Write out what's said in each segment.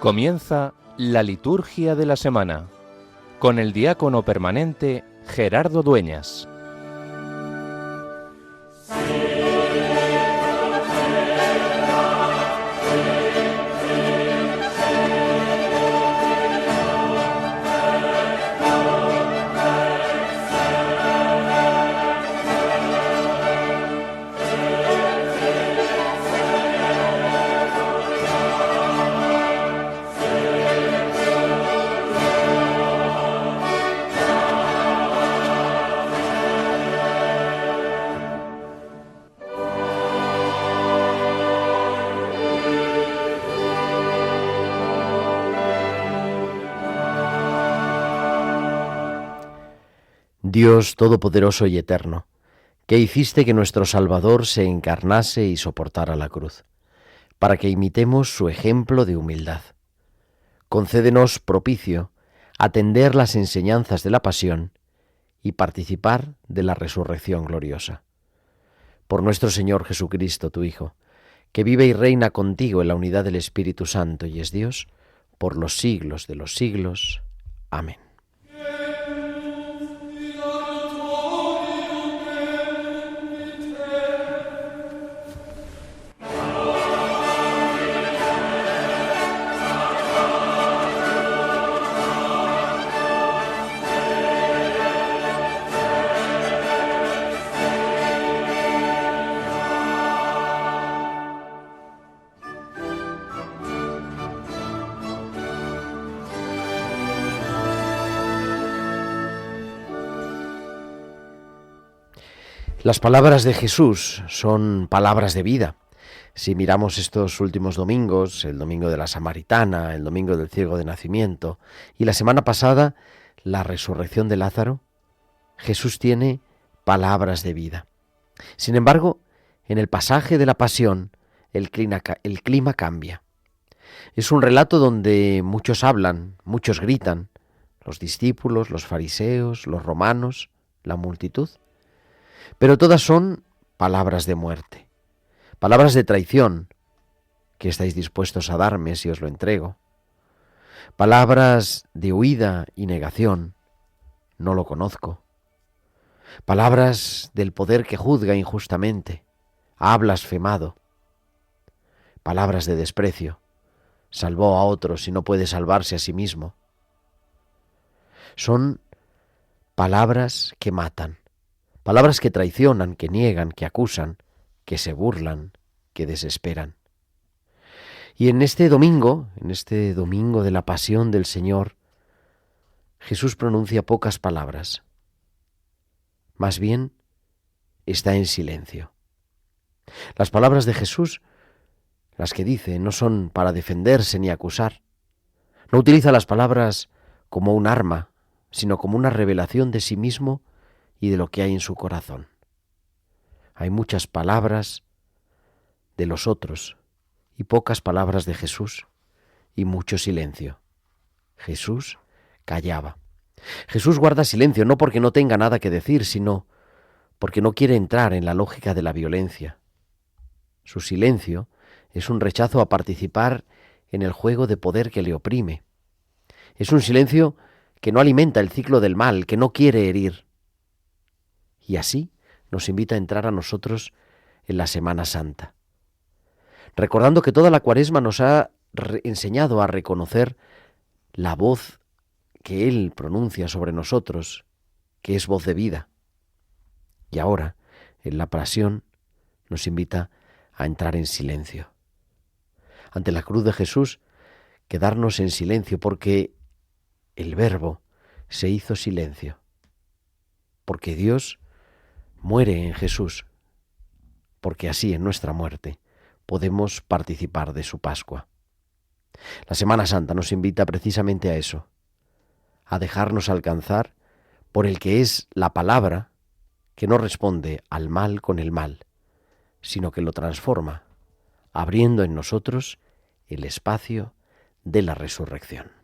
Comienza la liturgia de la semana con el diácono permanente Gerardo Dueñas. Dios Todopoderoso y Eterno, que hiciste que nuestro Salvador se encarnase y soportara la cruz, para que imitemos su ejemplo de humildad. Concédenos propicio atender las enseñanzas de la pasión y participar de la resurrección gloriosa. Por nuestro Señor Jesucristo, tu Hijo, que vive y reina contigo en la unidad del Espíritu Santo y es Dios, por los siglos de los siglos. Amén. Las palabras de Jesús son palabras de vida. Si miramos estos últimos domingos, el domingo de la Samaritana, el domingo del ciego de nacimiento y la semana pasada, la resurrección de Lázaro, Jesús tiene palabras de vida. Sin embargo, en el pasaje de la pasión, el clima cambia. Es un relato donde muchos hablan, muchos gritan, los discípulos, los fariseos, los romanos, la multitud. Pero todas son palabras de muerte, palabras de traición. ¿Qué estáis dispuestos a darme si os lo entrego? Palabras de huida y negación. No lo conozco. Palabras del poder que juzga injustamente. Ha blasfemado. Palabras de desprecio. Salvó a otros y no puede salvarse a sí mismo. Son palabras que matan. Palabras que traicionan, que niegan, que acusan, que se burlan, que desesperan. Y en este domingo de la pasión del Señor, Jesús pronuncia pocas palabras. Más bien, está en silencio. Las palabras de Jesús, las que dice, no son para defenderse ni acusar. No utiliza las palabras como un arma, sino como una revelación de sí mismo y de lo que hay en su corazón. Hay muchas palabras de los otros y pocas palabras de Jesús y mucho silencio. Jesús callaba. Jesús guarda silencio no porque no tenga nada que decir, sino porque no quiere entrar en la lógica de la violencia. Su silencio es un rechazo a participar en el juego de poder que le oprime. Es un silencio que no alimenta el ciclo del mal, que no quiere herir. Y así nos invita a entrar a nosotros en la Semana Santa, recordando que toda la Cuaresma nos ha enseñado a reconocer la voz que Él pronuncia sobre nosotros, que es voz de vida. Y ahora, en la Pasión, nos invita a entrar en silencio. Ante la cruz de Jesús, quedarnos en silencio, porque el Verbo se hizo silencio, porque Dios muere en Jesús, porque así en nuestra muerte podemos participar de su Pascua. La Semana Santa nos invita precisamente a eso, a dejarnos alcanzar por el que es la palabra que no responde al mal con el mal, sino que lo transforma, abriendo en nosotros el espacio de la resurrección.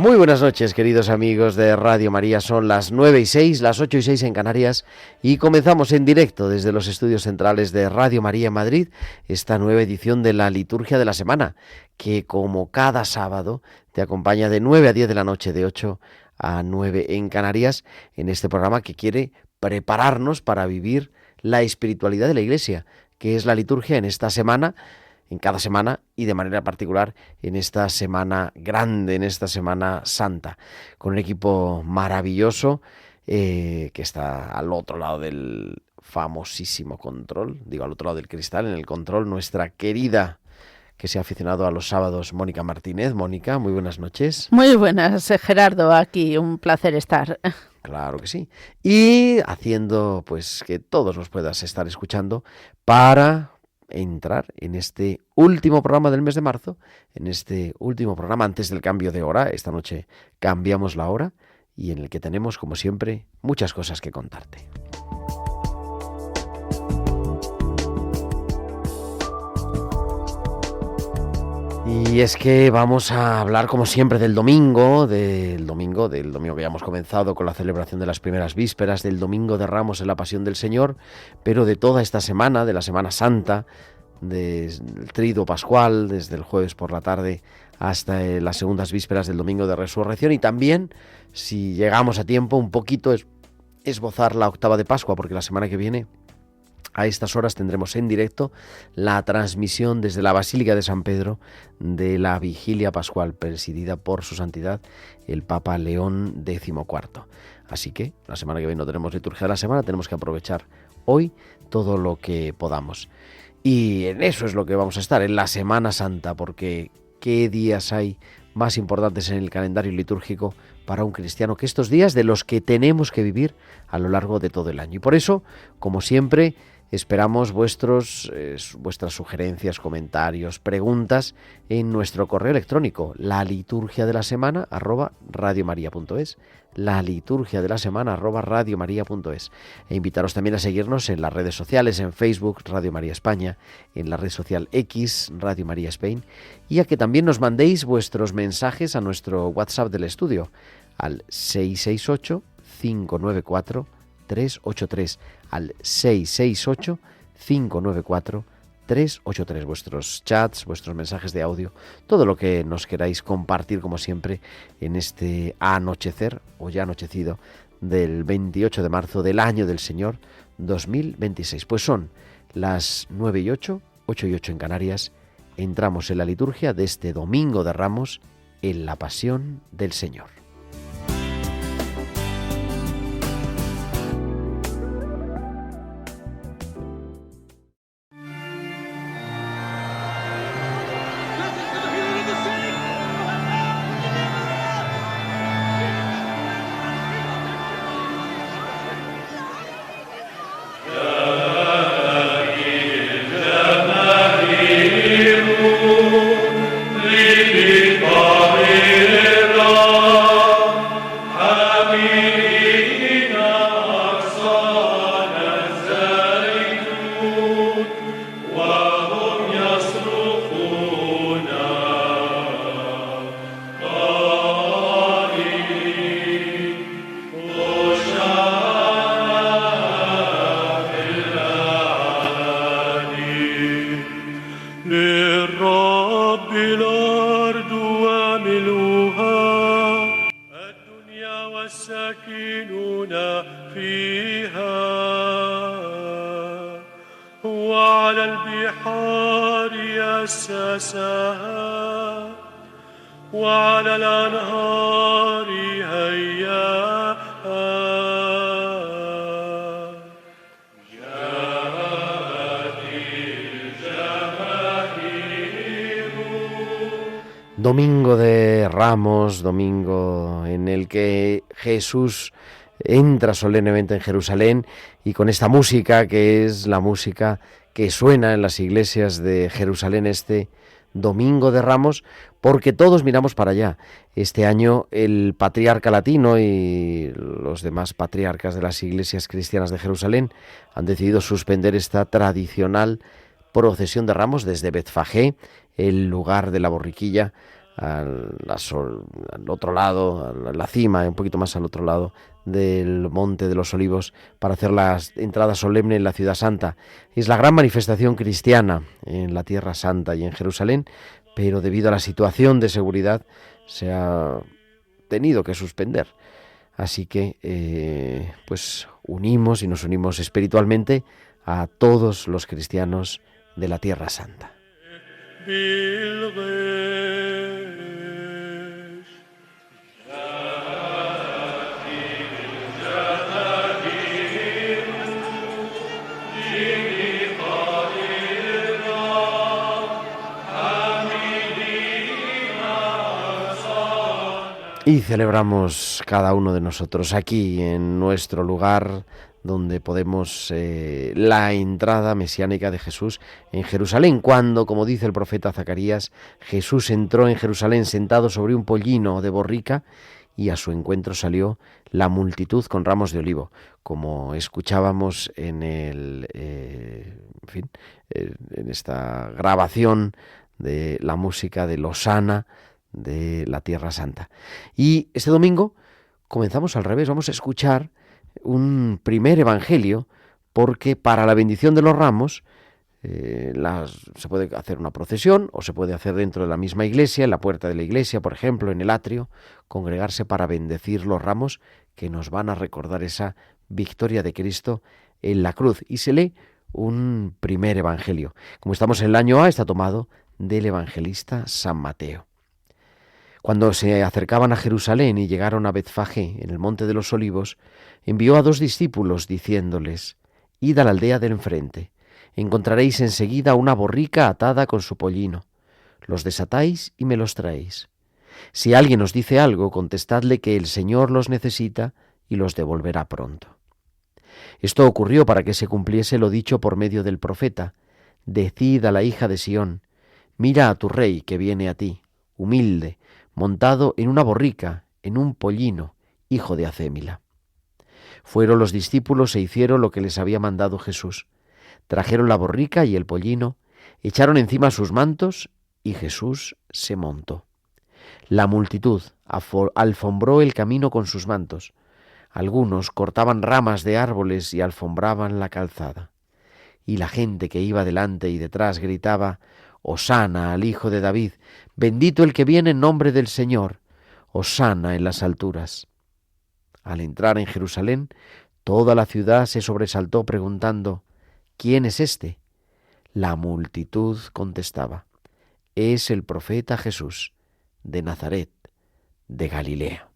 Muy buenas noches, queridos amigos de Radio María. Son las 9:06, las 8:06 en Canarias y comenzamos en directo desde los estudios centrales de Radio María en Madrid esta nueva edición de la Liturgia de la Semana, que como cada sábado te acompaña de 9 a 10 de la noche, de 8 a 9 en Canarias, en este programa que quiere prepararnos para vivir la espiritualidad de la Iglesia, que es la liturgia en esta semana, en cada semana y de manera particular en esta semana grande, en esta semana santa, con un equipo maravilloso que está al otro lado del famosísimo control, digo al otro lado del cristal, en el control, nuestra querida, que se ha aficionado a los sábados, Mónica Martínez. Mónica, muy buenas noches. Muy buenas, Gerardo, aquí un placer estar. Claro que sí. Y haciendo pues que todos nos puedas estar escuchando para entrar en este último programa del mes de marzo, en este último programa antes del cambio de hora. Esta noche cambiamos la hora y en el que tenemos, como siempre, muchas cosas que contarte. Y es que vamos a hablar, como siempre, del domingo que ya hemos comenzado con la celebración de las primeras vísperas, del Domingo de Ramos en la Pasión del Señor, pero de toda esta semana, de la Semana Santa, del Triduo Pascual, desde el jueves por la tarde hasta las segundas vísperas del Domingo de Resurrección, y también, si llegamos a tiempo, un poquito esbozar la octava de Pascua, porque la semana que viene a estas horas tendremos en directo la transmisión desde la Basílica de San Pedro de la Vigilia Pascual, presidida por su santidad el Papa León XIV. Así que la semana que viene no tenemos liturgia de la semana, tenemos que aprovechar hoy todo lo que podamos. Y en eso es lo que vamos a estar, en la Semana Santa, porque ¿qué días hay más importantes en el calendario litúrgico para un cristiano que estos días de los que tenemos que vivir a lo largo de todo el año? Y por eso, como siempre, esperamos vuestras sugerencias, comentarios, preguntas en nuestro correo electrónico, laliturgiadelasemana@radiomaria.es, laliturgiadelasemana@radiomaria.es, e invitaros también a seguirnos en las redes sociales, en Facebook, Radio María España, en la red social X, Radio María Spain, y a que también nos mandéis vuestros mensajes a nuestro WhatsApp del estudio, al 668-594-383, al 668-594-383, vuestros chats, vuestros mensajes de audio, todo lo que nos queráis compartir, como siempre, en este anochecer, o ya anochecido, del 28 de marzo del año del Señor 2026. Pues son las 9:08, 8:08 en Canarias. Entramos en la liturgia de este Domingo de Ramos en la Pasión del Señor. Domingo de Ramos, domingo en el que Jesús entra solemnemente en Jerusalén, y con esta música, que es la música que suena en las iglesias de Jerusalén este Domingo de Ramos, porque todos miramos para allá. Este año el patriarca latino y los demás patriarcas de las iglesias cristianas de Jerusalén han decidido suspender esta tradicional procesión de Ramos desde Betfagé, el lugar de la borriquilla, al otro lado, a la cima, un poquito más al otro lado del Monte de los Olivos, para hacer la entrada solemne en la Ciudad Santa. Es la gran manifestación cristiana en la Tierra Santa y en Jerusalén, pero debido a la situación de seguridad se ha tenido que suspender. Así que pues nos unimos espiritualmente a todos los cristianos de la Tierra Santa. Y celebramos cada uno de nosotros aquí en nuestro lugar donde podemos la entrada mesiánica de Jesús en Jerusalén, cuando, como dice el profeta Zacarías, Jesús entró en Jerusalén sentado sobre un pollino de borrica y a su encuentro salió la multitud con ramos de olivo, como escuchábamos en esta grabación de la música de Hosana de la Tierra Santa. Y este domingo comenzamos al revés, vamos a escuchar un primer evangelio, porque para la bendición de los ramos se puede hacer una procesión o se puede hacer dentro de la misma iglesia, en la puerta de la iglesia, por ejemplo, en el atrio, congregarse para bendecir los ramos que nos van a recordar esa victoria de Cristo en la cruz. Y se lee un primer evangelio. Como estamos en el año A, está tomado del evangelista San Mateo. Cuando se acercaban a Jerusalén y llegaron a Betfagé, en el Monte de los Olivos, envió a 2 discípulos diciéndoles: «Id a la aldea del enfrente, encontraréis enseguida una borrica atada con su pollino. Los desatáis y me los traéis. Si alguien os dice algo, contestadle que el Señor los necesita y los devolverá pronto». Esto ocurrió para que se cumpliese lo dicho por medio del profeta: «Decid a la hija de Sión, mira a tu rey que viene a ti, humilde, montado en una borrica, en un pollino, hijo de Acémila». Fueron los discípulos e hicieron lo que les había mandado Jesús. Trajeron la borrica y el pollino, echaron encima sus mantos y Jesús se montó. La multitud alfombró el camino con sus mantos. Algunos cortaban ramas de árboles y alfombraban la calzada. Y la gente que iba delante y detrás gritaba: «Hosana al Hijo de David, bendito el que viene en nombre del Señor, hosana en las alturas». Al entrar en Jerusalén, toda la ciudad se sobresaltó preguntando: «¿Quién es este?». La multitud contestaba: «Es el profeta Jesús, de Nazaret, de Galilea».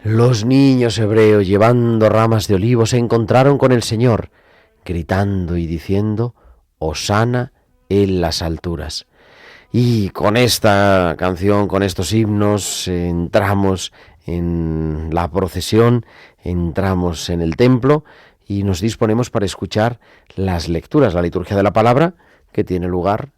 Los niños hebreos, llevando ramas de olivo, se encontraron con el Señor, gritando y diciendo: «Hosana en las alturas». Y con esta canción, con estos himnos, entramos en la procesión, entramos en el templo y nos disponemos para escuchar las lecturas, la liturgia de la palabra, que tiene lugar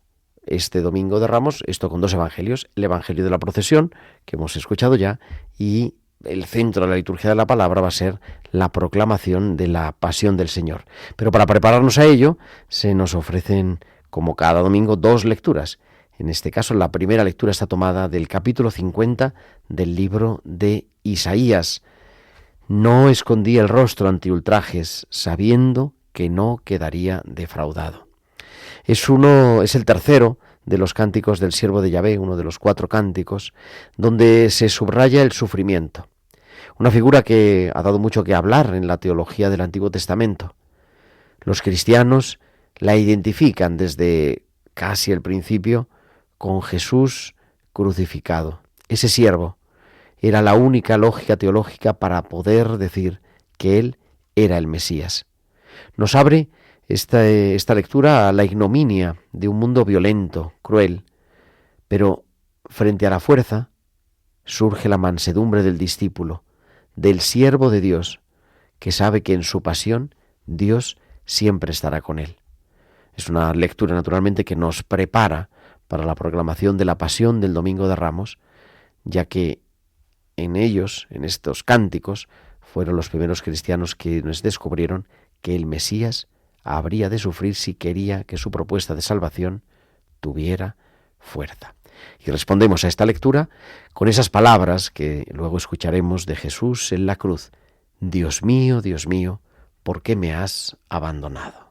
este domingo de Ramos, esto con 2 evangelios: el evangelio de la procesión, que hemos escuchado ya, y el centro de la liturgia de la palabra va a ser la proclamación de la pasión del Señor. Pero para prepararnos a ello, se nos ofrecen, como cada domingo, 2 lecturas. En este caso, la primera lectura está tomada del capítulo 50 del libro de Isaías. «No escondí el rostro ante ultrajes, sabiendo que no quedaría defraudado». Es el tercero de los cánticos del siervo de Yahvé, uno de los 4 cánticos, donde se subraya el sufrimiento. Una figura que ha dado mucho que hablar en la teología del Antiguo Testamento. Los cristianos la identifican desde casi el principio con Jesús crucificado, ese siervo, era la única lógica teológica para poder decir que él era el Mesías. Nos abre esta lectura a la ignominia de un mundo violento, cruel, pero frente a la fuerza surge la mansedumbre del discípulo, del siervo de Dios, que sabe que en su pasión Dios siempre estará con él. Es una lectura, naturalmente, que nos prepara para la proclamación de la pasión del Domingo de Ramos, ya que en ellos, en estos cánticos, fueron los primeros cristianos que nos descubrieron que el Mesías habría de sufrir si quería que su propuesta de salvación tuviera fuerza. Y respondemos a esta lectura con esas palabras que luego escucharemos de Jesús en la cruz. Dios mío, ¿por qué me has abandonado?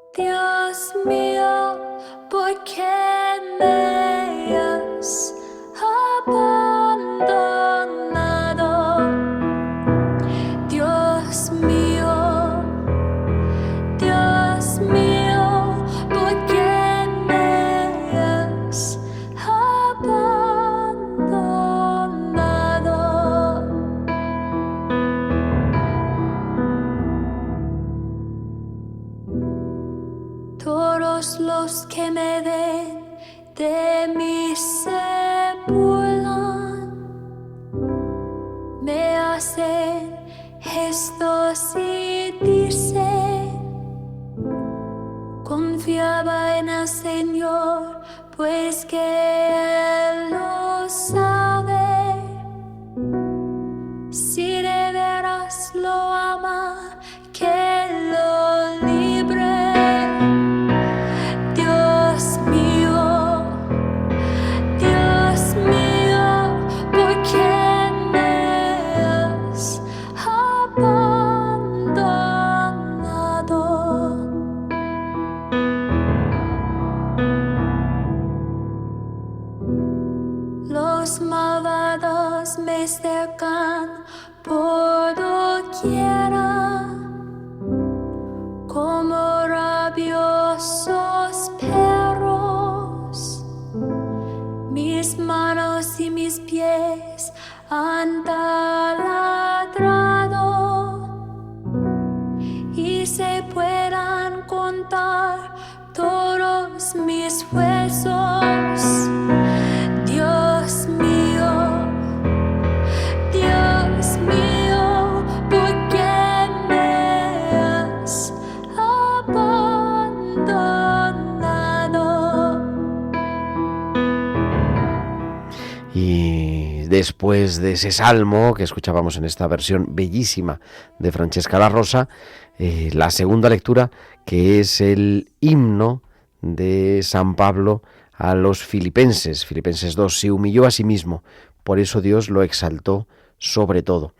Dios mío, ¿por qué me has abandonado? Dios mío, ¿por qué me has abandonado? Todos los que me ven de mí se burlan, me hacen gestos y dicen: confiaba en el Señor, pues que Él lo sabe. Si de veras lo ama, que lo libre. Dios mío, ¿por qué me has abandonado? Los malvados me cercan por doquiera, como rabiosos perros. Mis manos y mis pies han taladrado, y se puedan contar todos mis huesos. Dios mío, ¿por qué me has abandonado? Y después de ese salmo que escuchábamos en esta versión bellísima de Francesca La Rosa, la segunda lectura, que es el himno de San Pablo a los Filipenses, Filipenses 2, se humilló a sí mismo, por eso Dios lo exaltó sobre todo.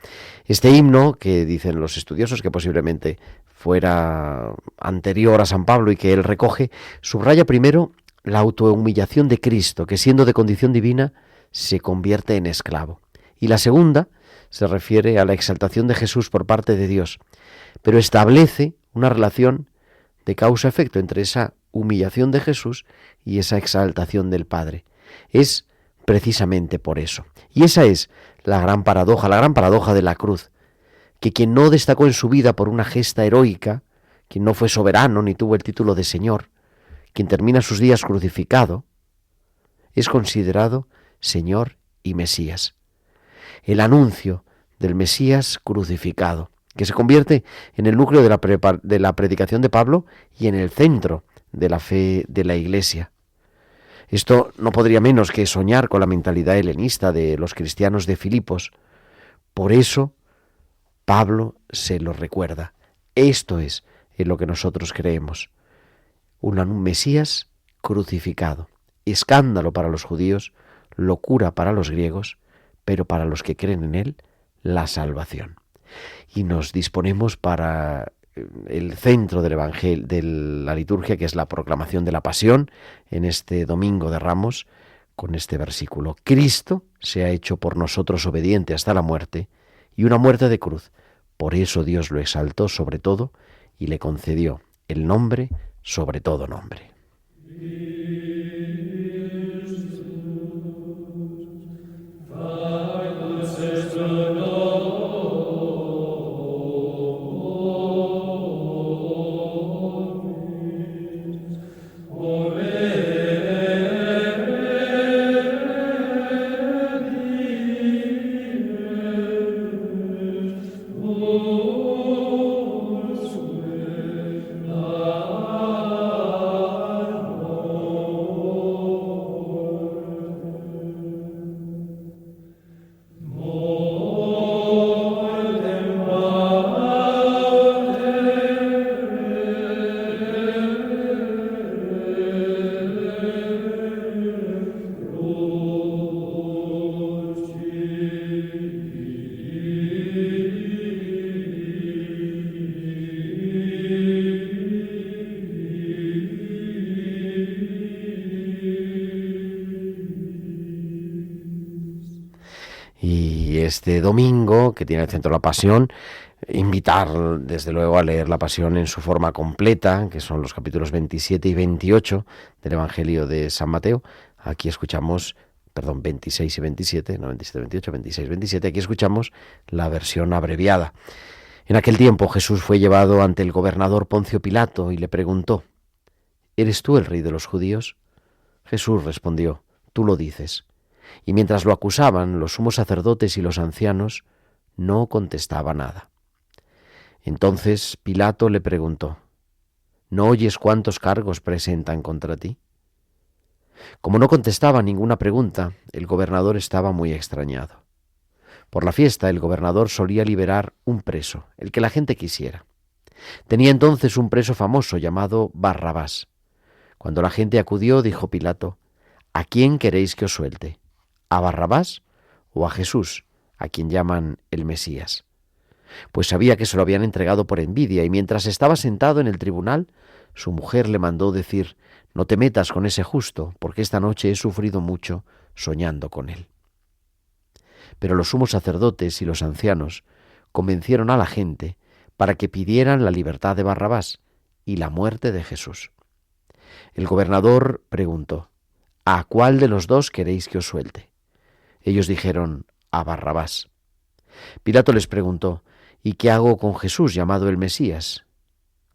Este himno, que dicen los estudiosos que posiblemente fuera anterior a San Pablo y que él recoge, subraya primero la autohumillación de Cristo, que siendo de condición divina se convierte en esclavo. Y la segunda se refiere a la exaltación de Jesús por parte de Dios, pero establece una relación de causa-efecto entre esa humillación de Jesús y esa exaltación del Padre. Es precisamente por eso. Y esa es la gran paradoja de la cruz, que quien no destacó en su vida por una gesta heroica, quien no fue soberano ni tuvo el título de Señor, quien termina sus días crucificado, es considerado Señor y Mesías. El anuncio del Mesías crucificado, que se convierte en el núcleo de la predicación de Pablo y en el centro de la fe de la Iglesia. Esto no podría menos que soñar con la mentalidad helenista de los cristianos de Filipos. Por eso, Pablo se lo recuerda. Esto es en lo que nosotros creemos. Un Mesías crucificado. Escándalo para los judíos, locura para los griegos, pero para los que creen en Él, la salvación. Y nos disponemos para el centro del Evangelio, de la liturgia, que es la proclamación de la Pasión, en este Domingo de Ramos, con este versículo. Cristo se ha hecho por nosotros obediente hasta la muerte, y una muerte de cruz. Por eso Dios lo exaltó sobre todo y le concedió el nombre sobre todo nombre. Y este domingo, que tiene el centro la Pasión, invitar desde luego a leer la Pasión en su forma completa, que son los capítulos 27 y 28 del Evangelio de San Mateo. Aquí escuchamos, 26 y 27, no 27, 28, 26, 27, aquí escuchamos la versión abreviada. En aquel tiempo Jesús fue llevado ante el gobernador Poncio Pilato y le preguntó: ¿Eres tú el rey de los judíos? Jesús respondió: Tú lo dices. Y mientras lo acusaban, los sumos sacerdotes y los ancianos, no contestaba nada. Entonces Pilato le preguntó: ¿No oyes cuántos cargos presentan contra ti? Como no contestaba ninguna pregunta, el gobernador estaba muy extrañado. Por la fiesta, el gobernador solía liberar un preso, el que la gente quisiera. Tenía entonces un preso famoso llamado Barrabás. Cuando la gente acudió, dijo Pilato: ¿A quién queréis que os suelte? ¿A Barrabás o a Jesús, a quien llaman el Mesías? Pues sabía que se lo habían entregado por envidia, y mientras estaba sentado en el tribunal, su mujer le mandó decir: No te metas con ese justo, porque esta noche he sufrido mucho soñando con él. Pero los sumos sacerdotes y los ancianos convencieron a la gente para que pidieran la libertad de Barrabás y la muerte de Jesús. El gobernador preguntó: ¿A cuál de los dos queréis que os suelte? Ellos dijeron: a Barrabás. Pilato les preguntó: ¿Y qué hago con Jesús, llamado el Mesías?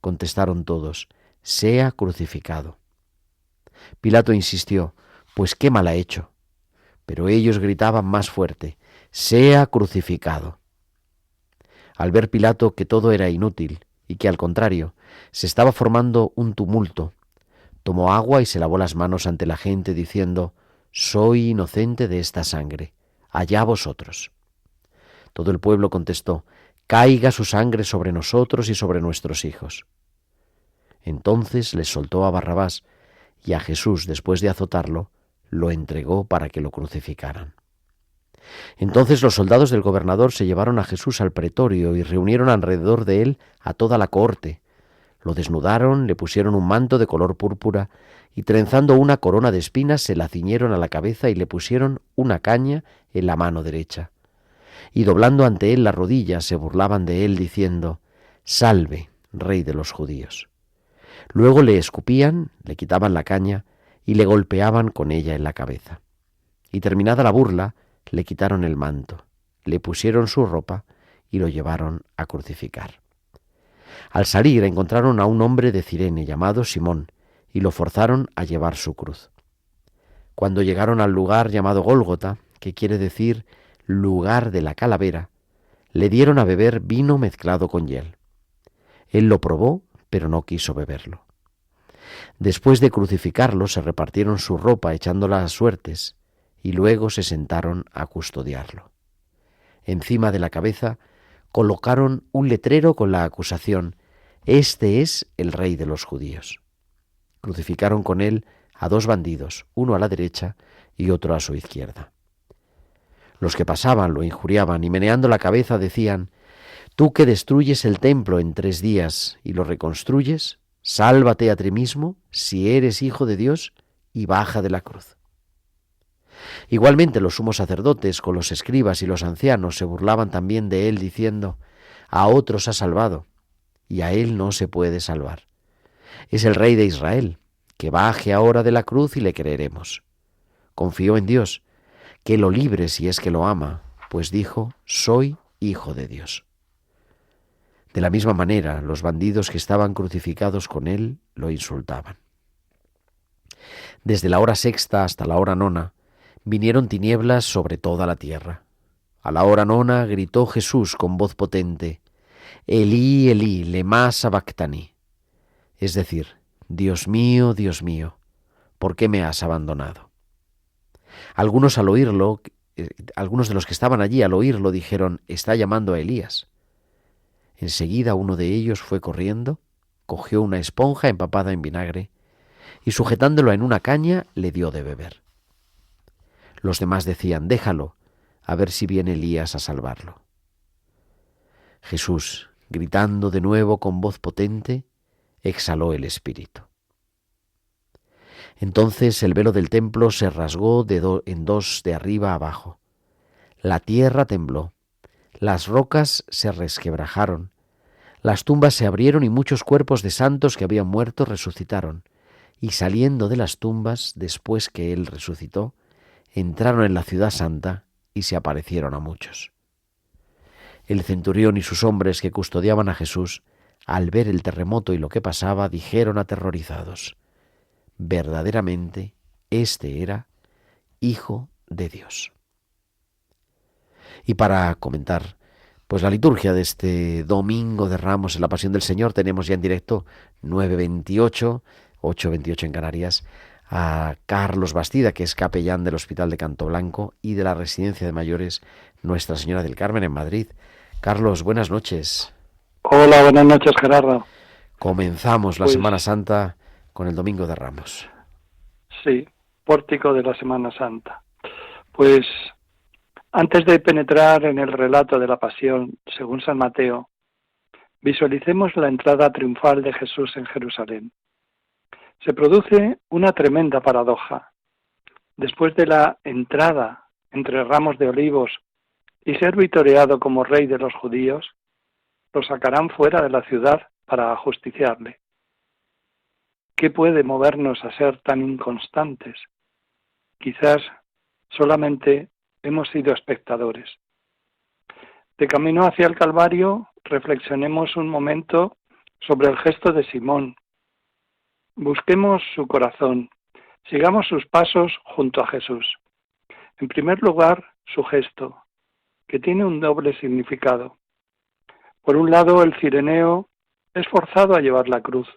Contestaron todos: sea crucificado. Pilato insistió: pues qué mal ha hecho. Pero ellos gritaban más fuerte: sea crucificado. Al ver Pilato que todo era inútil y que al contrario se estaba formando un tumulto, tomó agua y se lavó las manos ante la gente diciendo: soy inocente de esta sangre, allá vosotros. Todo el pueblo contestó: caiga su sangre sobre nosotros y sobre nuestros hijos. Entonces les soltó a Barrabás, y a Jesús, después de azotarlo, lo entregó para que lo crucificaran. Entonces los soldados del gobernador se llevaron a Jesús al pretorio y reunieron alrededor de él a toda la cohorte. Lo desnudaron, le pusieron un manto de color púrpura y trenzando una corona de espinas se la ciñeron a la cabeza y le pusieron una caña en la mano derecha. Y doblando ante él las rodillas se burlaban de él diciendo: «Salve, Rey de los judíos». Luego le escupían, le quitaban la caña y le golpeaban con ella en la cabeza. Y terminada la burla, le quitaron el manto, le pusieron su ropa y lo llevaron a crucificar. Al salir encontraron a un hombre de Cirene llamado Simón y lo forzaron a llevar su cruz. Cuando llegaron al lugar llamado Gólgota, que quiere decir lugar de la calavera, le dieron a beber vino mezclado con hiel. Él lo probó, pero no quiso beberlo. Después de crucificarlo, se repartieron su ropa echándola a suertes y luego se sentaron a custodiarlo. Encima de la cabeza colocaron un letrero con la acusación: «Este es el Rey de los judíos». Crucificaron con él a dos bandidos, uno a la derecha y otro a su izquierda. Los que pasaban lo injuriaban y meneando la cabeza decían: «Tú que destruyes el templo en 3 días y lo reconstruyes, sálvate a ti mismo si eres hijo de Dios y baja de la cruz». Igualmente los sumos sacerdotes con los escribas y los ancianos se burlaban también de él diciendo: «A otros ha salvado y a él no se puede salvar. Es el Rey de Israel, que baje ahora de la cruz y le creeremos». Confió en Dios, que lo libre si es que lo ama, pues dijo: «Soy hijo de Dios». De la misma manera, los bandidos que estaban crucificados con él lo insultaban. Desde la hora 6 hasta la hora 9 vinieron tinieblas sobre toda la tierra. A la hora 9 gritó Jesús con voz potente: «Elí, Elí, lema sabactani», es decir: Dios mío, ¿por qué me has abandonado? Algunos al oírlo, algunos de los que estaban allí al oírlo dijeron: «Está llamando a Elías». Enseguida uno de ellos fue corriendo, cogió una esponja empapada en vinagre y sujetándolo en una caña le dio de beber. Los demás decían: «Déjalo, a ver si viene Elías a salvarlo». Jesús, gritando de nuevo con voz potente, exhaló el espíritu. Entonces el velo del templo se rasgó en dos de arriba a abajo. La tierra tembló, las rocas se resquebrajaron, las tumbas se abrieron y muchos cuerpos de santos que habían muerto resucitaron, y saliendo de las tumbas, después que él resucitó, entraron en la ciudad santa y se aparecieron a muchos. El centurión y sus hombres que custodiaban a Jesús, al ver el terremoto y lo que pasaba, dijeron aterrorizados: «Verdaderamente, este era Hijo de Dios». Y para comentar pues la liturgia de este Domingo de Ramos en la Pasión del Señor, tenemos ya en directo 9:28, 8:28 en Canarias, a Carlos Bastida, que es capellán del Hospital de Canto Blanco y de la Residencia de Mayores Nuestra Señora del Carmen en Madrid. Carlos, buenas noches. Hola, buenas noches, Gerardo. Comenzamos la Semana Santa con el Domingo de Ramos. Sí, pórtico de la Semana Santa. Pues antes de penetrar en el relato de la Pasión, según San Mateo, visualicemos la entrada triunfal de Jesús en Jerusalén. Se produce una tremenda paradoja. Después de la entrada entre ramos de olivos y ser vitoreado como rey de los judíos, lo sacarán fuera de la ciudad para ajusticiarle. ¿Qué puede movernos a ser tan inconstantes? Quizás solamente hemos sido espectadores. De camino hacia el Calvario, reflexionemos un momento sobre el gesto de Simón. Busquemos su corazón, sigamos sus pasos junto a Jesús. En primer lugar, su gesto, que tiene un doble significado. Por un lado, el cireneo es forzado a llevar la cruz.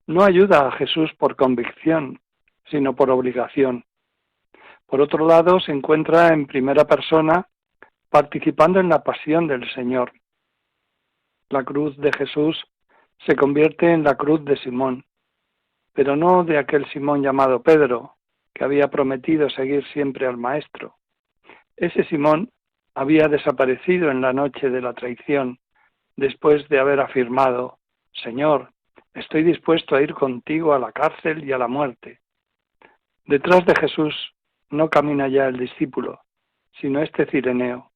No ayuda a Jesús por convicción, sino por obligación. Por otro lado, se encuentra en primera persona participando en la pasión del Señor. La cruz de Jesús se convierte en la cruz de Simón, pero no de aquel Simón llamado Pedro, que había prometido seguir siempre al Maestro. Ese Simón había desaparecido en la noche de la traición, después de haber afirmado: «Señor, estoy dispuesto a ir contigo a la cárcel y a la muerte». Detrás de Jesús no camina ya el discípulo, sino este cireneo.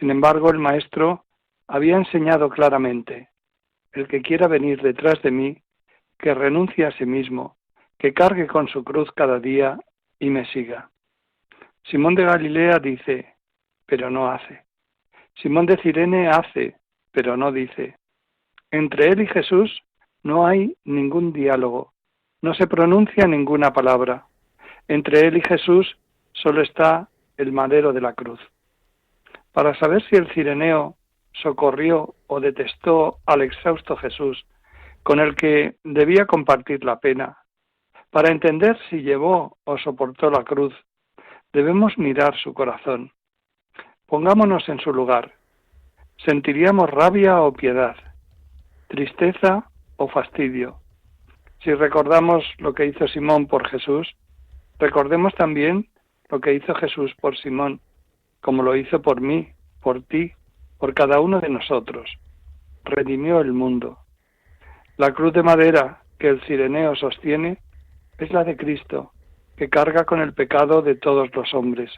Sin embargo, el Maestro había enseñado claramente: el que quiera venir detrás de mí, que renuncie a sí mismo, que cargue con su cruz cada día y me siga. Simón de Galilea dice, pero no hace. Simón de Cirene hace, pero no dice. Entre él y Jesús no hay ningún diálogo, no se pronuncia ninguna palabra. Entre él y Jesús solo está el madero de la cruz. Para saber si el cireneo socorrió o detestó al exhausto Jesús, con el que debía compartir la pena, para entender si llevó o soportó la cruz, debemos mirar su corazón. Pongámonos en su lugar. ¿Sentiríamos rabia o piedad? ¿Tristeza o fastidio? Si recordamos lo que hizo Simón por Jesús, recordemos también lo que hizo Jesús por Simón. como lo hizo por mí, por ti, por cada uno de nosotros. Redimió el mundo. La cruz de madera que el cireneo sostiene es la de Cristo, que carga con el pecado de todos los hombres.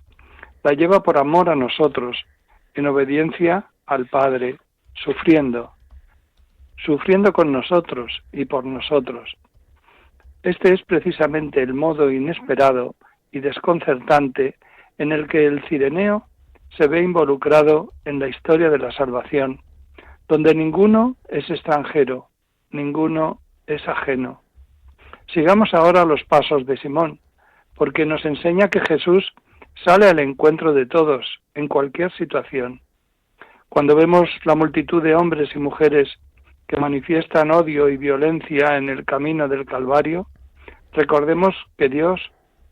La lleva por amor a nosotros, en obediencia al Padre, sufriendo con nosotros y por nosotros. Este es precisamente el modo inesperado y desconcertante en el que el cireneo se ve involucrado en la historia de la salvación, donde ninguno es extranjero, ninguno es ajeno. Sigamos ahora los pasos de Simón, porque nos enseña que Jesús sale al encuentro de todos, en cualquier situación. Cuando vemos la multitud de hombres y mujeres que manifiestan odio y violencia en el camino del Calvario, recordemos que Dios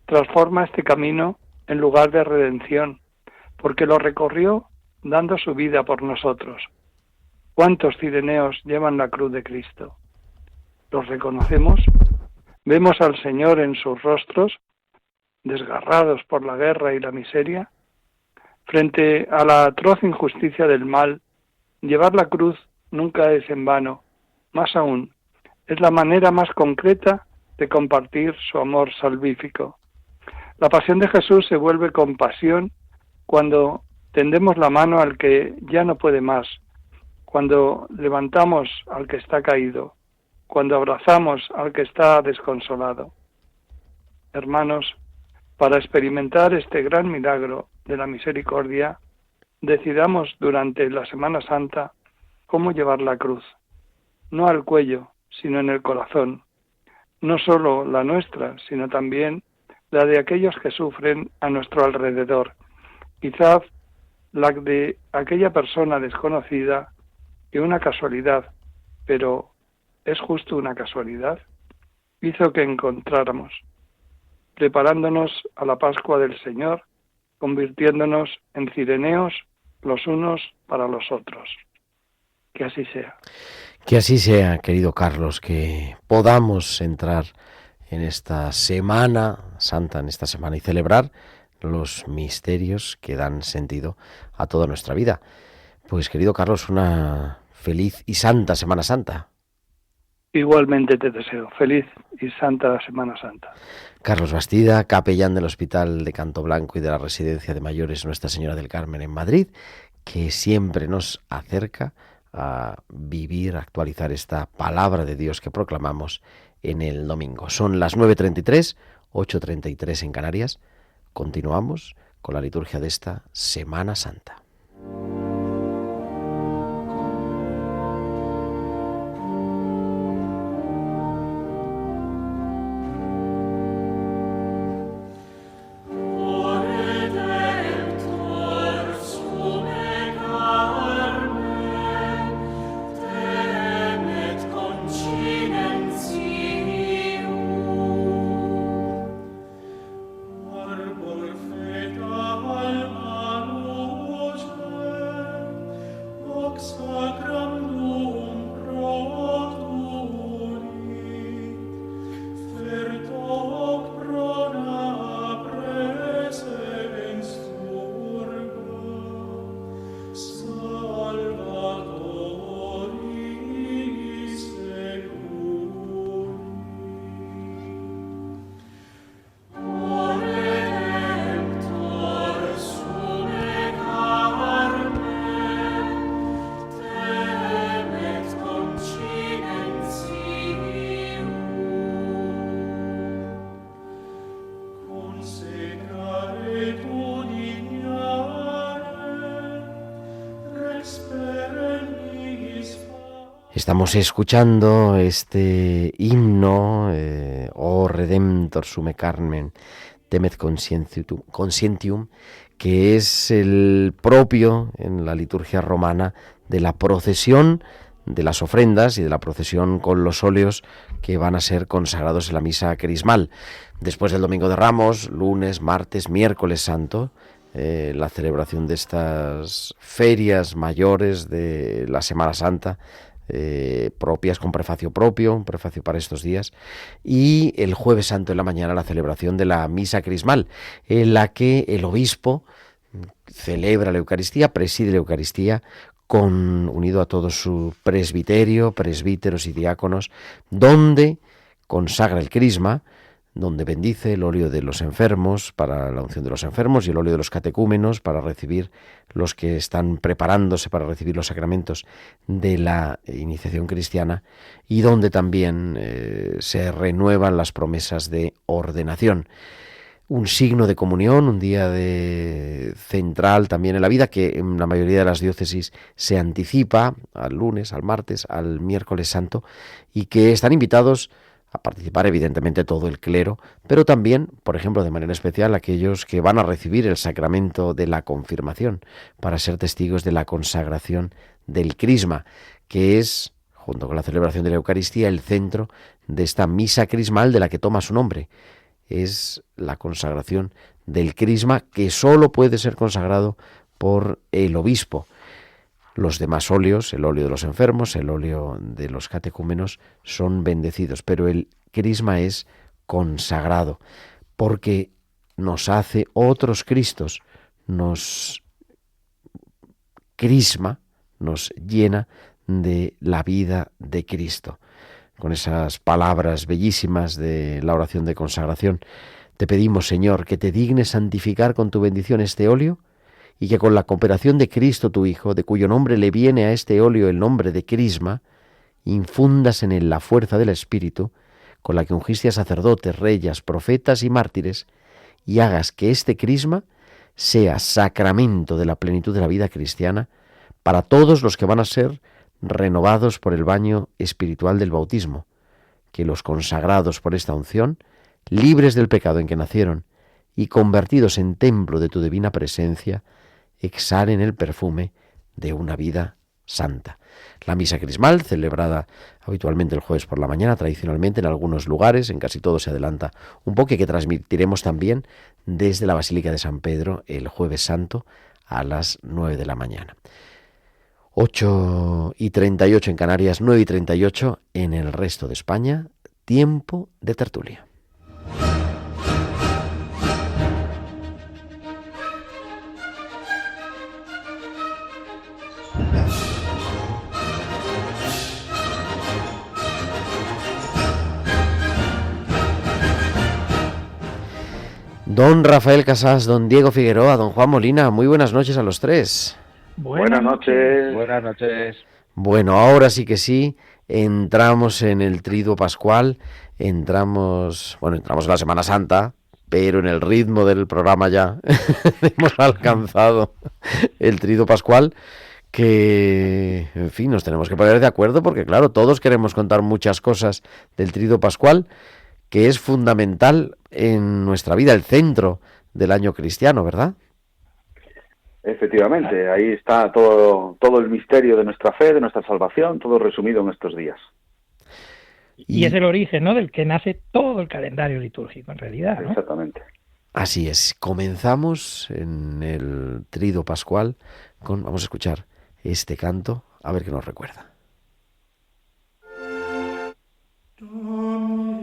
transforma este camino en lugar de redención, porque lo recorrió dando su vida por nosotros. ¿Cuántos cireneos llevan la cruz de Cristo? ¿Los reconocemos? ¿Vemos al Señor en sus rostros, desgarrados por la guerra y la miseria? Frente a la atroz injusticia del mal, llevar la cruz nunca es en vano. Más aún, es la manera más concreta de compartir su amor salvífico. La pasión de Jesús se vuelve compasión cuando tendemos la mano al que ya no puede más, cuando levantamos al que está caído, cuando abrazamos al que está desconsolado. Hermanos, para experimentar este gran milagro de la misericordia, decidamos durante la Semana Santa cómo llevar la cruz, no al cuello, sino en el corazón, no solo la nuestra, sino también la de aquellos que sufren a nuestro alrededor, quizás la de aquella persona desconocida que una casualidad, pero ¿es justo una casualidad?, hizo que encontráramos, preparándonos a la Pascua del Señor, convirtiéndonos en cireneos los unos para los otros. Que así sea. Que así sea, querido Carlos, que podamos entrar en esta Semana Santa, en esta semana, y celebrar los misterios que dan sentido a toda nuestra vida. Pues, querido Carlos, una feliz y santa Semana Santa. Igualmente te deseo feliz y santa Semana Santa. Carlos Bastida, capellán del Hospital de Canto Blanco y de la Residencia de Mayores Nuestra Señora del Carmen en Madrid, que siempre nos acerca a vivir, a actualizar esta palabra de Dios que proclamamos en el domingo. Son las 9:33, 8:33 en Canarias. Continuamos con la liturgia de esta Semana Santa. Estamos escuchando este himno, O Redemptor sume Carmen, temet conscientium, que es el propio en la liturgia romana de la procesión de las ofrendas y de la procesión con los óleos que van a ser consagrados en la misa crismal. Después del Domingo de Ramos, lunes, martes, miércoles santo, la celebración de estas ferias mayores de la Semana Santa, propias con prefacio propio, un prefacio para estos días, y el Jueves Santo en la mañana la celebración de la misa crismal, en la que el obispo celebra la Eucaristía, preside la Eucaristía, unido a todo su presbiterio, presbíteros y diáconos, donde consagra el crisma, donde bendice el óleo de los enfermos para la unción de los enfermos y el óleo de los catecúmenos para recibir los que están preparándose para recibir los sacramentos de la iniciación cristiana, y donde también se renuevan las promesas de ordenación. Un signo de comunión, un día central también en la vida, que en la mayoría de las diócesis se anticipa al lunes, al martes, al miércoles santo, y que están invitados a participar evidentemente todo el clero, pero también, por ejemplo, de manera especial aquellos que van a recibir el sacramento de la confirmación para ser testigos de la consagración del crisma, que es, junto con la celebración de la Eucaristía, el centro de esta misa crismal de la que toma su nombre. Es la consagración del crisma, que sólo puede ser consagrado por el obispo. Los demás óleos, el óleo de los enfermos, el óleo de los catecúmenos, son bendecidos, pero el crisma es consagrado, porque nos hace otros Cristos, nos crisma, nos llena de la vida de Cristo. Con esas palabras bellísimas de la oración de consagración, te pedimos, Señor, que te dignes santificar con tu bendición este óleo, y que con la cooperación de Cristo tu Hijo, de cuyo nombre le viene a este óleo el nombre de crisma, infundas en él la fuerza del Espíritu, con la que ungiste a sacerdotes, reyes, profetas y mártires, y hagas que este crisma sea sacramento de la plenitud de la vida cristiana para todos los que van a ser renovados por el baño espiritual del bautismo, que los consagrados por esta unción, libres del pecado en que nacieron y convertidos en templo de tu divina presencia, exhalen el perfume de una vida santa. La misa crismal, celebrada habitualmente el jueves por la mañana, tradicionalmente en algunos lugares, en casi todo se adelanta un poco, y que transmitiremos también desde la Basílica de San Pedro el jueves santo a las 9 de la mañana. 8:38 en Canarias, 9:38 en el resto de España, tiempo de tertulia. Don Rafael Casas, don Diego Figueroa, don Juan Molina, muy buenas noches a los tres. Buenas noches. Buenas noches. Bueno, ahora sí que sí, entramos en el Triduo Pascual, entramos en la Semana Santa, pero en el ritmo del programa ya hemos alcanzado el Triduo Pascual, que, en fin, nos tenemos que poner de acuerdo porque, claro, todos queremos contar muchas cosas del Triduo Pascual, que es fundamental en nuestra vida, el centro del año cristiano, ¿verdad? Efectivamente, ahí está todo el misterio de nuestra fe, de nuestra salvación, todo resumido en estos días. Y es el origen, ¿no?, del que nace todo el calendario litúrgico, en realidad, ¿no? Exactamente. Así es. Comenzamos en el Triduo Pascual vamos a escuchar este canto, a ver qué nos recuerda.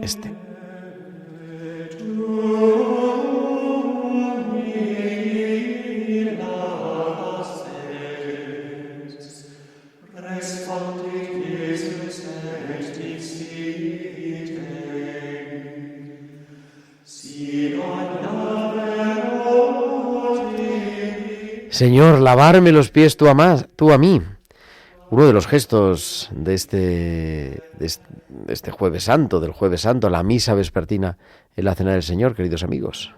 Este. Señor, lavarme los pies tú a mí. Uno de los gestos de este Jueves Santo, del Jueves Santo, la misa vespertina en la Cena del Señor, queridos amigos.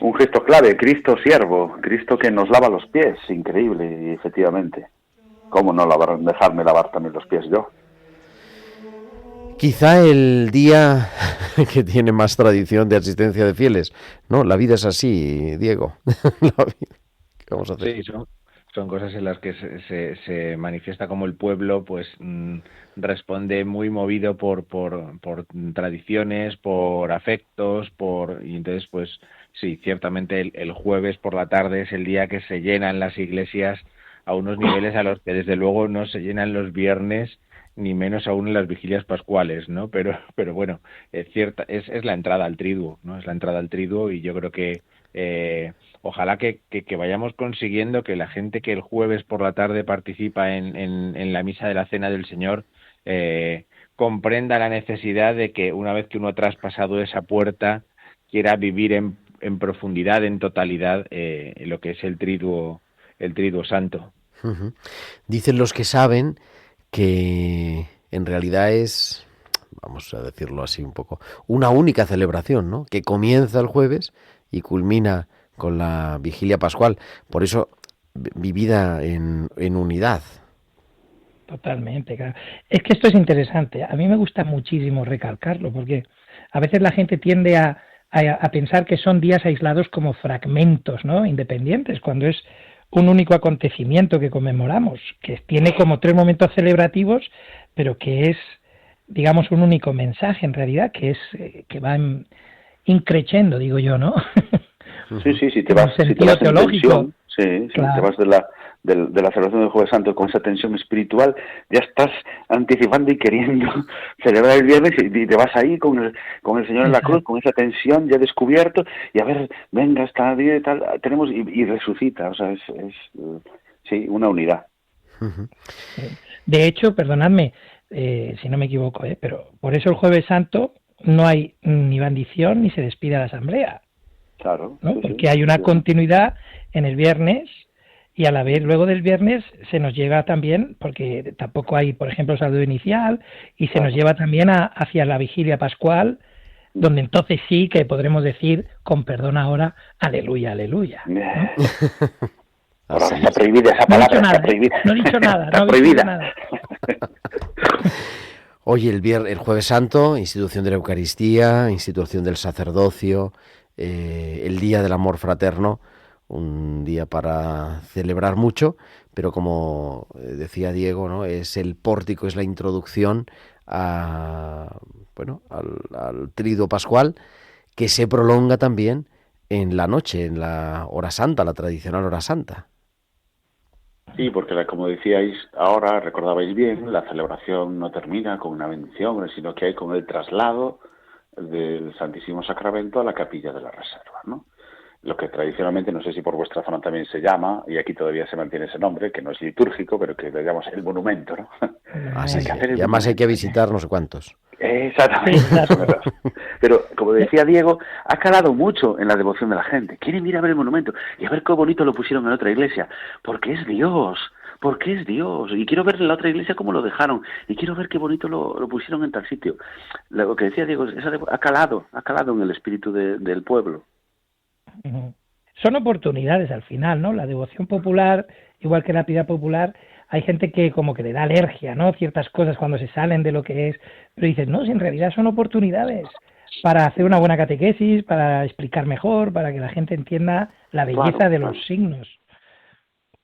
Un gesto clave, Cristo siervo, Cristo que nos lava los pies, increíble, y efectivamente. ¿Cómo no dejarme lavar también los pies yo? Quizá el día que tiene más tradición de asistencia de fieles, ¿no? La vida es así, Diego. ¿Qué vamos a hacer? Sí, son cosas en las que se manifiesta como el pueblo pues responde muy movido por tradiciones, por afectos, y entonces pues sí, ciertamente el jueves por la tarde es el día que se llenan las iglesias a unos niveles a los que desde luego no se llenan los viernes ni menos aún en las vigilias pascuales, ¿no? Pero bueno, es la entrada al triduo, ¿no? Es la entrada al triduo, y yo creo que ojalá que vayamos consiguiendo que la gente que el jueves por la tarde participa en la misa de la Cena del Señor comprenda la necesidad de que una vez que uno ha traspasado esa puerta quiera vivir en profundidad, en totalidad, lo que es el triduo santo. Uh-huh. Dicen los que saben que en realidad es, vamos a decirlo así un poco, una única celebración, ¿no? Que comienza el jueves y culmina con la vigilia pascual. Por eso, vivida en unidad. Totalmente, claro. Es que esto es interesante. A mí me gusta muchísimo recalcarlo, porque a veces la gente tiende a pensar que son días aislados como fragmentos, ¿no? Independientes, cuando es un único acontecimiento que conmemoramos, que tiene como 3 momentos celebrativos, pero que es, digamos, un único mensaje en realidad, que va increciendo, digo yo, ¿no? Sí, te vas en teológico. Te vas de la celebración del Jueves Santo con esa tensión espiritual, ya estás anticipando y queriendo celebrar el viernes, y te vas ahí con el Señor en la cruz, con esa tensión ya descubierto, y a ver, venga, está bien, tal, tenemos, y resucita, o sea, es una unidad. De hecho, perdonadme si no me equivoco, pero por eso el Jueves Santo no hay ni bendición ni se despide a la asamblea. Claro. ¿No? Porque hay una continuidad en el viernes, y a la vez luego del viernes se nos llega también, porque tampoco hay, por ejemplo, saludo inicial, y se nos lleva también hacia la vigilia pascual, donde entonces sí que podremos decir, con perdón ahora, aleluya, aleluya, ¿no? Ahora está prohibida esa palabra, está prohibida. No he dicho nada, está prohibida. Oye, el Jueves Santo, institución de la Eucaristía, institución del sacerdocio, el Día del Amor Fraterno, un día para celebrar mucho, pero como decía Diego, ¿no? Es el pórtico, es la introducción al triduo pascual, que se prolonga también en la noche, en la hora santa, la tradicional hora santa. Sí, porque como decíais ahora, recordabais bien, la celebración no termina con una bendición, sino que hay con el traslado del Santísimo Sacramento a la capilla de la Reserva, ¿no? Lo que tradicionalmente, no sé si por vuestra zona también se llama, y aquí todavía se mantiene ese nombre, que no es litúrgico, pero que le llamamos el monumento, ¿no? Así es, y además hay que visitar no sé cuántos. Exactamente. Pero, como decía Diego, ha calado mucho en la devoción de la gente. Quieren ir a ver el monumento y a ver qué bonito lo pusieron en otra iglesia, porque es Dios. Porque es Dios, y quiero ver en la otra iglesia cómo lo dejaron, y quiero ver qué bonito lo pusieron en tal sitio. Lo que decía Diego, ha calado en el espíritu del pueblo. Son oportunidades al final, ¿no? La devoción popular, igual que la piedad popular, hay gente que como que le da alergia, ¿no? Ciertas cosas cuando se salen de lo que es, pero dices, no, si en realidad son oportunidades para hacer una buena catequesis, para explicar mejor, para que la gente entienda la belleza de los signos.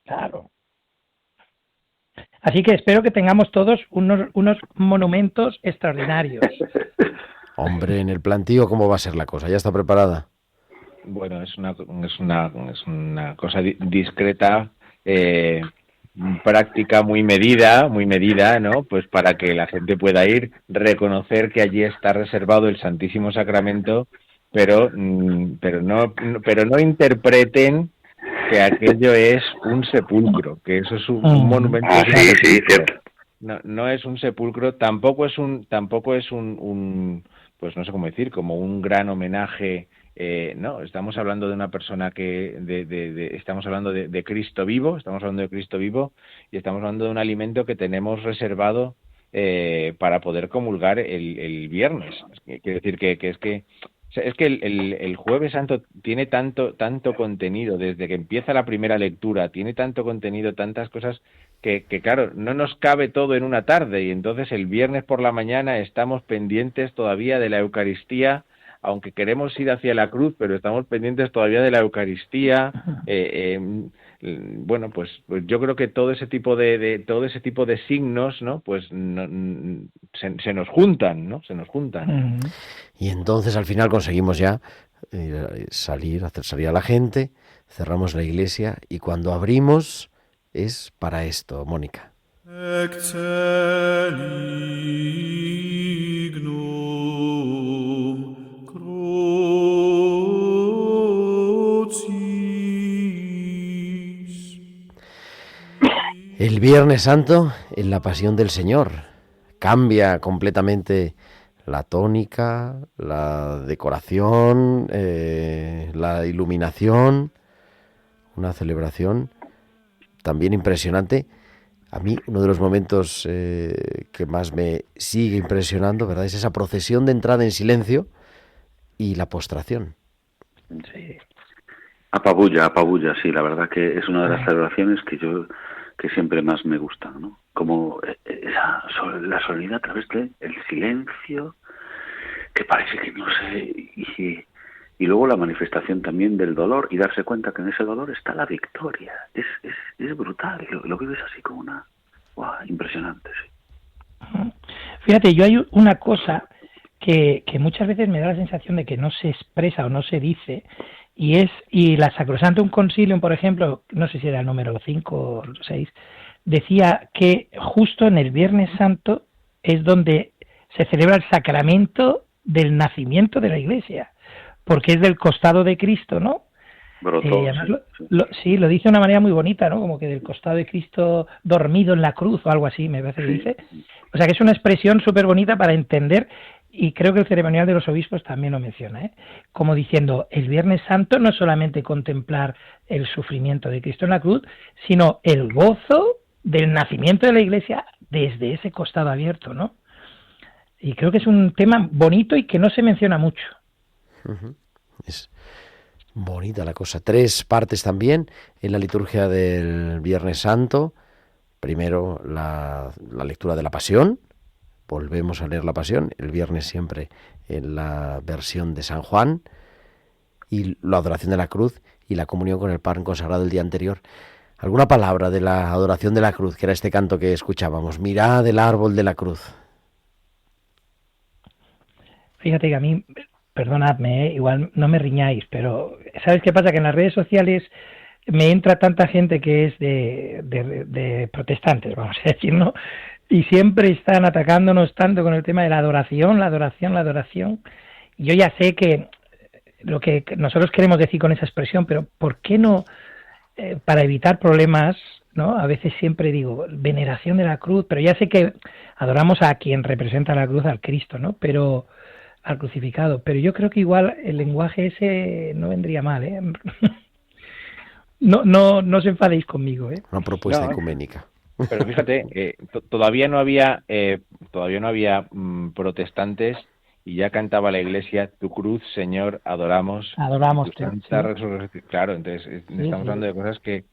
Claro. Así que espero que tengamos todos unos monumentos extraordinarios. Hombre, en el plantío, ¿cómo va a ser la cosa? ¿Ya está preparada? Bueno, es una cosa discreta, práctica, muy medida, ¿no? Pues para que la gente pueda ir, reconocer que allí está reservado el Santísimo Sacramento, pero no interpreten que aquello es un sepulcro, que eso es un monumento. Sí, cierto. No es un sepulcro, tampoco es un pues no sé cómo decir, como un gran homenaje. No, estamos hablando de una persona estamos hablando de Cristo vivo, y estamos hablando de un alimento que tenemos reservado para poder comulgar el viernes. Quiero decir que el Jueves Santo tiene tanto contenido, desde que empieza la primera lectura, tiene tanto contenido, tantas cosas que claro, no nos cabe todo en una tarde, y entonces el viernes por la mañana estamos pendientes todavía de la Eucaristía, aunque queremos ir hacia la cruz, pero estamos pendientes todavía de la Eucaristía. Bueno, pues yo creo que todo ese tipo de signos, ¿no? Pues se nos juntan, ¿no? Se nos juntan. Y entonces al final conseguimos ya hacer salir a la gente, cerramos la iglesia, y cuando abrimos es para esto, Mónica. El Viernes Santo en la Pasión del Señor cambia completamente la tónica, la decoración, la iluminación, una celebración también impresionante. A mí uno de los momentos que más me sigue impresionando, ¿verdad?, es esa procesión de entrada en silencio y la postración. Sí. Apabulla, sí, la verdad que es una de las celebraciones que siempre más me gustan, ¿no? Como la solemnidad a través del silencio, que parece que no sé, y luego la manifestación también del dolor y darse cuenta que en ese dolor está la victoria. Es brutal, lo vives así como una... ¡Wow! Impresionante, sí. Fíjate, yo hay una cosa que muchas veces me da la sensación de que no se expresa o no se dice, y la Sacrosanctum Concilium, por ejemplo, no sé si era el número 5 o 6, decía que justo en el Viernes Santo es donde se celebra el sacramento del nacimiento de la Iglesia, porque es del costado de Cristo, ¿no? Brotó, sí, lo dice de una manera muy bonita, ¿no? Como que del costado de Cristo dormido en la cruz o algo así, me parece que dice. O sea que es una expresión súper bonita para entender, y creo que el ceremonial de los obispos también lo menciona, ¿eh? Como diciendo, el Viernes Santo no es solamente contemplar el sufrimiento de Cristo en la cruz, sino el gozo del nacimiento de la Iglesia desde ese costado abierto, ¿no? Y creo que es un tema bonito y que no se menciona mucho. Uh-huh. Es bonita la cosa. 3 partes también en la liturgia del Viernes Santo. Primero la lectura de la Pasión. Volvemos a leer la Pasión, el viernes siempre en la versión de San Juan, y la adoración de la cruz y la comunión con el pan consagrado el día anterior. ¿Alguna palabra de la adoración de la cruz, que era este canto que escuchábamos? Mirad el árbol de la cruz. Fíjate que a mí, perdonadme, igual no me riñáis, pero ¿sabes qué pasa? Que en las redes sociales me entra tanta gente que es de protestantes, vamos a decir, ¿no? Y siempre están atacándonos tanto con el tema de la adoración. Y yo ya sé que lo que nosotros queremos decir con esa expresión, pero ¿por qué no, para evitar problemas, ¿no? A veces siempre digo veneración de la cruz, pero ya sé que adoramos a quien representa la cruz, al Cristo, ¿no? Pero al crucificado. Pero yo creo que igual el lenguaje ese no vendría mal, ¿eh? No os enfadéis conmigo, ¿eh? Una propuesta ecuménica. Pero fíjate, todavía no había protestantes, y ya cantaba la Iglesia: tu cruz, Señor, adoramos tu santa resurrección. Claro, entonces estamos hablando de cosas que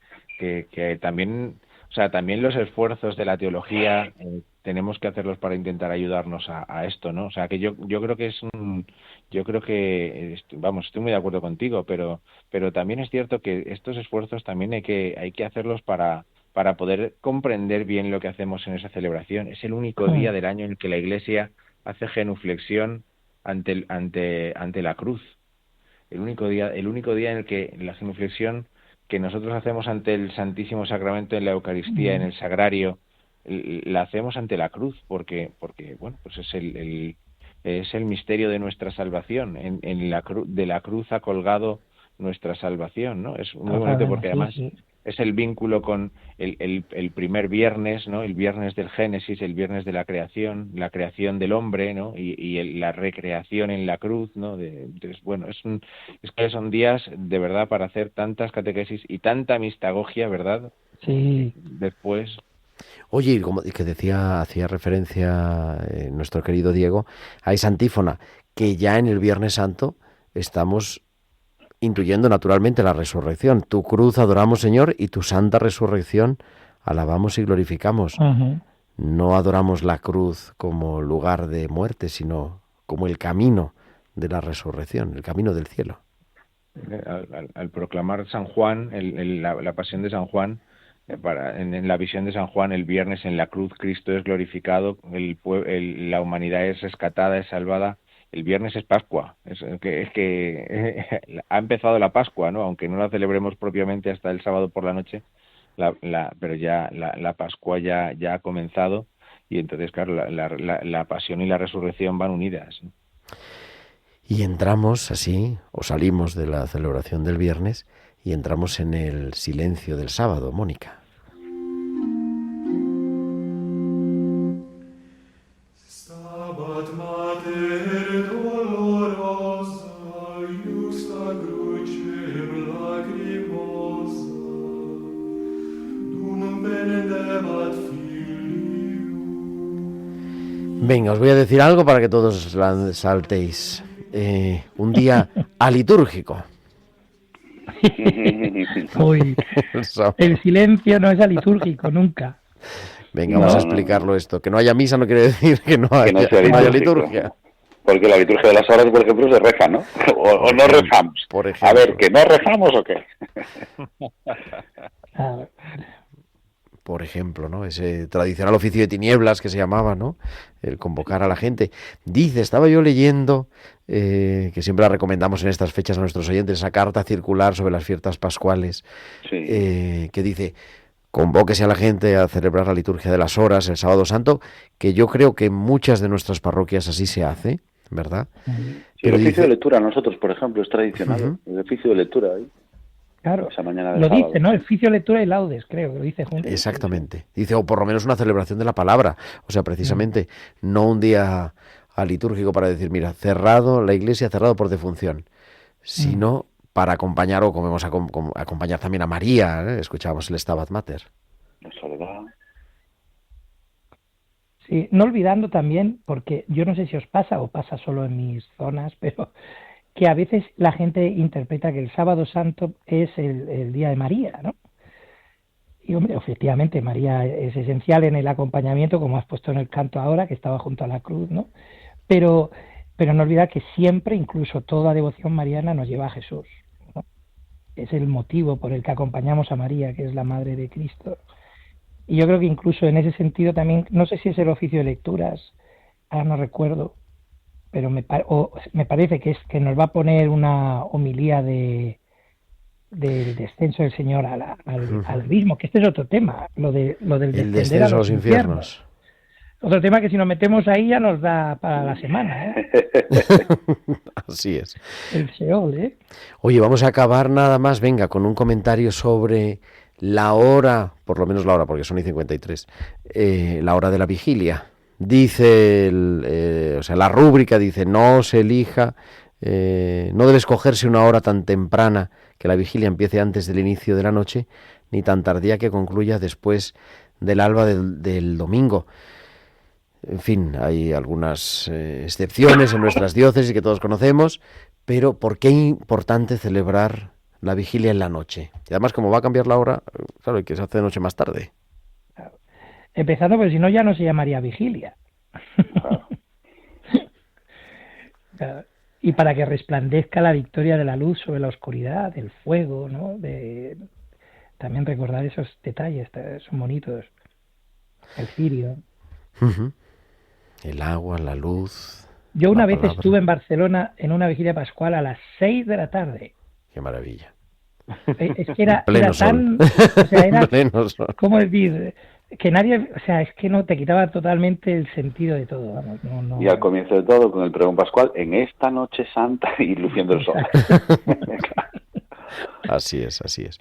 también, o sea, también los esfuerzos de la teología tenemos que hacerlos para intentar ayudarnos a esto, ¿no? O sea, que yo creo que estoy muy de acuerdo contigo, pero también es cierto que estos esfuerzos también hay que hacerlos para poder comprender bien lo que hacemos en esa celebración. Es el único día del año en el que la Iglesia hace genuflexión ante la cruz. El único día en el que la genuflexión que nosotros hacemos ante el Santísimo Sacramento en la Eucaristía, en el Sagrario, la hacemos ante la cruz, porque bueno, pues es el misterio de nuestra salvación. En de la cruz ha colgado nuestra salvación, ¿no? Es muy bonito porque además es el vínculo con el primer viernes, ¿no? El viernes del Génesis, el viernes de la creación del hombre, ¿no? Y la recreación en la cruz, ¿no? Entonces, bueno, es que son días de verdad para hacer tantas catequesis y tanta mistagogia, ¿verdad? Sí. Después. Oye, como que hacía referencia nuestro querido Diego a esa antífona, que ya en el Viernes Santo estamos intuyendo naturalmente la resurrección. Tu cruz adoramos, Señor, y tu santa resurrección alabamos y glorificamos. Uh-huh. No adoramos la cruz como lugar de muerte, sino como el camino de la resurrección, el camino del cielo. Al proclamar San Juan, la pasión de San Juan, en la visión de San Juan, el viernes en la cruz Cristo es glorificado, la humanidad es rescatada, es salvada. El viernes es Pascua, es que ha empezado la Pascua, ¿no? Aunque no la celebremos propiamente hasta el sábado por la noche, pero ya la Pascua ya ha comenzado, y entonces, claro, la pasión y la resurrección van unidas. Y entramos así, o salimos de la celebración del viernes, y entramos en el silencio del sábado, Mónica. Stabat mater dolorosa, iusta crucem lacrimosa, dum pendebat filium. Venga, os voy a decir algo para que todos saltéis. Un día alitúrgico. Uy, el silencio no es alitúrgico nunca. Venga, vamos a explicarlo esto. Que no haya misa no quiere decir que no haya liturgia. Porque la liturgia de las horas, por ejemplo, se reza, ¿no? O no rezamos. Por ejemplo. A ver, ¿que no rezamos o qué? Por ejemplo, ¿no? Ese tradicional oficio de tinieblas que se llamaba, ¿no? El convocar a la gente. Dice, estaba yo leyendo, que siempre la recomendamos en estas fechas a nuestros oyentes, esa carta circular sobre las fiestas pascuales, sí. Que dice, convóquese a la gente a celebrar la liturgia de las horas el sábado santo, que yo creo que en muchas de nuestras parroquias así se hace, ¿verdad? Sí, pero el oficio de lectura, nosotros, por ejemplo, es tradicional, el oficio de lectura ahí. Claro, esa mañana de lo sábado. dice, ¿no? El oficio, lectura y laudes, creo que lo dice juntos. Exactamente. Dice, o por lo menos una celebración de la palabra. O sea, precisamente, no un día litúrgico para decir, mira, cerrado, la iglesia cerrado por defunción, sino para acompañar, o como vamos a acompañar también a María, ¿eh? Escuchábamos el Stabat Mater. La soledad. Sí, no olvidando también, porque yo no sé si os pasa o pasa solo en mis zonas, pero que a veces la gente interpreta que el sábado santo es el día de María, ¿no? Y hombre, efectivamente, María es esencial en el acompañamiento, como has puesto en el canto ahora, que estaba junto a la cruz, ¿no? Pero no olvidar que siempre, incluso toda devoción mariana, nos lleva a Jesús, ¿no? Es el motivo por el que acompañamos a María, que es la Madre de Cristo. Y yo creo que incluso en ese sentido también, no sé si es el oficio de lecturas, ahora no recuerdo, pero me parece que es que nos va a poner una homilía del descenso del Señor al abismo, que este es otro tema, lo del descenso a los infiernos. Otro tema que si nos metemos ahí ya nos da para la semana, ¿eh? Así es. El Seol, ¿eh? Oye, vamos a acabar nada más, venga, con un comentario sobre la hora, por lo menos la hora, porque son y 53, la hora de la vigilia. Dice, la rúbrica dice, no se elija, no debe escogerse una hora tan temprana que la vigilia empiece antes del inicio de la noche, ni tan tardía que concluya después del alba del domingo. En fin, hay algunas excepciones en nuestras diócesis que todos conocemos, pero ¿por qué es importante celebrar la vigilia en la noche? Y además, como va a cambiar la hora, claro, hay que se hace de noche más tarde. Empezando, porque si no ya no se llamaría vigilia. Y para que resplandezca la victoria de la luz sobre la oscuridad, del fuego, ¿no? También recordar esos detalles, son bonitos. El cirio. El agua, la luz. Yo una vez estuve en Barcelona en una vigilia pascual a las 6 de la tarde. Qué maravilla. Es que era pleno tan... sol. O sea, era, pleno sol. ¿cómo decir? Que nadie... O sea, es que no te quitaba totalmente el sentido de todo. Vamos, no. Y al comienzo de todo, con el pregón pascual, en esta noche santa y luciendo el sol. Así es, así es.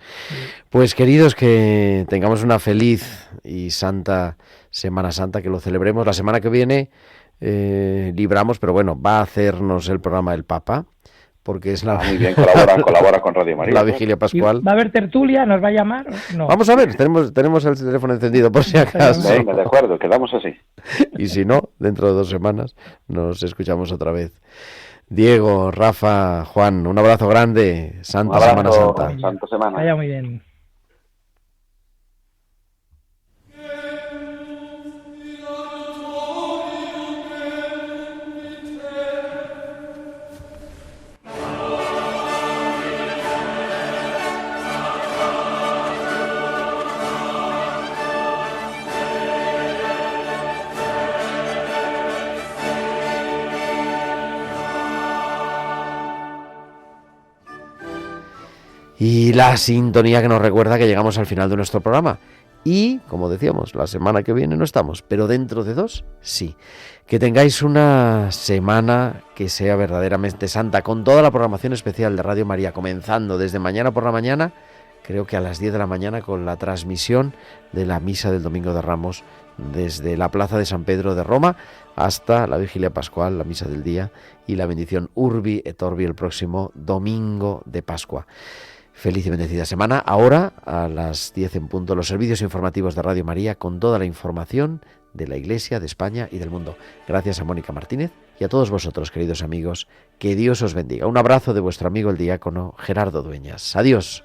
Pues queridos, que tengamos una feliz y santa Semana Santa, que lo celebremos. La semana que viene libramos, pero bueno, va a hacernos el programa el Papa, porque es la... muy bien, colabora con Radio María. La vigilia pascual. ¿Va a haber tertulia? ¿Nos va a llamar? No. Vamos a ver, tenemos el teléfono encendido por si acaso. Venga, de acuerdo, quedamos así. Y si no, dentro de 2 semanas nos escuchamos otra vez. Diego, Rafa, Juan, un abrazo grande. Santa Semana Santa. Santa Semana. Vaya muy bien. Y la sintonía que nos recuerda que llegamos al final de nuestro programa. Y, como decíamos, la semana que viene no estamos, pero dentro de 2, sí. Que tengáis una semana que sea verdaderamente santa, con toda la programación especial de Radio María, comenzando desde mañana por la mañana, creo que a las 10 de la mañana, con la transmisión de la Misa del Domingo de Ramos, desde la Plaza de San Pedro de Roma hasta la Vigilia Pascual, la Misa del Día y la bendición Urbi et Orbi el próximo Domingo de Pascua. Feliz y bendecida semana. Ahora, a las 10 en punto, los servicios informativos de Radio María con toda la información de la Iglesia, de España y del mundo. Gracias a Mónica Martínez y a todos vosotros, queridos amigos. Que Dios os bendiga. Un abrazo de vuestro amigo el diácono Gerardo Dueñas. Adiós.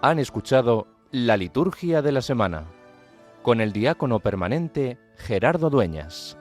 Han escuchado la liturgia de la semana con el diácono permanente Gerardo Dueñas.